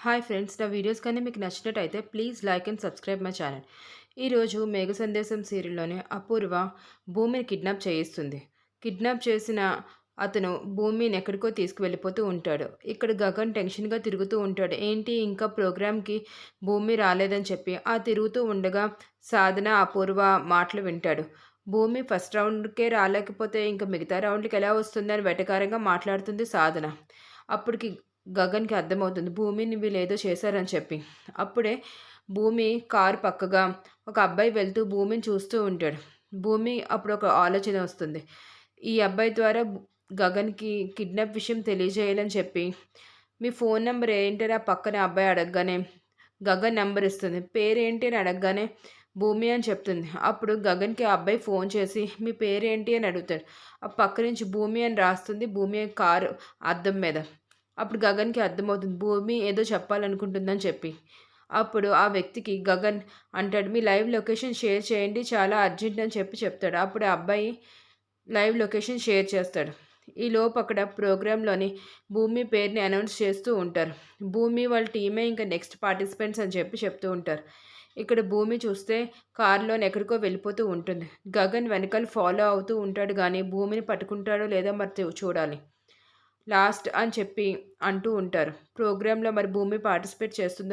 Hi friends, నా videos కానీ మీకు నచ్చినట్టయితే please like and subscribe my channel. ఈరోజు మేఘ సందేశం సీరియల్లోనే అపూర్వ భూమిని కిడ్నాప్ చేయిస్తుంది. కిడ్నాప్ చేసిన అతను భూమిని ఎక్కడికో తీసుకువెళ్ళిపోతూ ఉంటాడు. ఇక్కడ గగన్ టెన్షన్గా తిరుగుతూ ఉంటాడు. ఏంటి ఇంకా ప్రోగ్రామ్కి భూమి రాలేదని చెప్పి తిరుగుతూ ఉండగా సాధన అపూర్వ మాటలు వింటాడు. భూమి ఫస్ట్ రౌండ్కే రాలేకపోతే ఇంకా మిగతా రౌండ్కి ఎలా వస్తుందని వెటకారంగా మాట్లాడుతుంది సాధన. అప్పటికి గగన్‌కి అర్థమవుతుంది. భూమిని వీళ్ళేదో చేశారని చెప్పి. అప్పుడే భూమి కారు పక్కగా ఒక అబ్బాయి వెళ్తూ భూమిని చూస్తూ ఉంటాడు. భూమి అప్పుడు ఒక ఆలోచన వస్తుంది. ఈ అబ్బాయి ద్వారా గగన్‌కి కిడ్నాప్ విషయం తెలియజేయాలని చెప్పి, మీ ఫోన్ నంబర్ ఏంటని ఆ పక్కన అబ్బాయి అడగగానే గగన్ నంబర్ ఇస్తుంది. పేరేంటి అని అడగగానే భూమి అని చెప్తుంది. అప్పుడు గగన్‌కి ఆ అబ్బాయి ఫోన్ చేసి మీ పేరేంటి అని అడుగుతాడు. ఆ పక్క నుంచి భూమి అని రాస్తుంది. భూమి కారు అద్దం మీద. అప్పుడు గగన్‌కి అర్థమవుతుంది. భూమి ఏదో చెప్పాలనుకుంటుందని చెప్పి. అప్పుడు ఆ వ్యక్తికి గగన్ అంటాడు, "మీ లైవ్ లొకేషన్ షేర్ చేయండి. చాలా అర్జెంట్" అని చెప్తాడు. అప్పుడు ఆ అబ్బాయి లైవ్ లొకేషన్ షేర్ చేస్తాడు. ఈలోపు అక్కడ ప్రోగ్రామ్‌లోని భూమి పేరుని అనౌన్స్ చేస్తూ ఉంటారు. భూమి వాళ్ళ టీమే ఇంకా నెక్స్ట్ పార్టిసిపెంట్స్ అని చెప్తూ ఉంటారు. ఇక్కడ భూమి చూస్తే కారులోని ఎక్కడికో వెళ్ళిపోతూ ఉంటుంది. గగన్ వెనకాల ఫాలో అవుతూ ఉంటాడు గానీ భూమిని పట్టుకుంటాడో లేదో మరి చూడాలి. లాస్ట్ అని చెప్పి అంటూ ఉంటారు. ప్రోగ్రామ్‌లో మరి భూమి పార్టిసిపేట్ చేస్తుందా?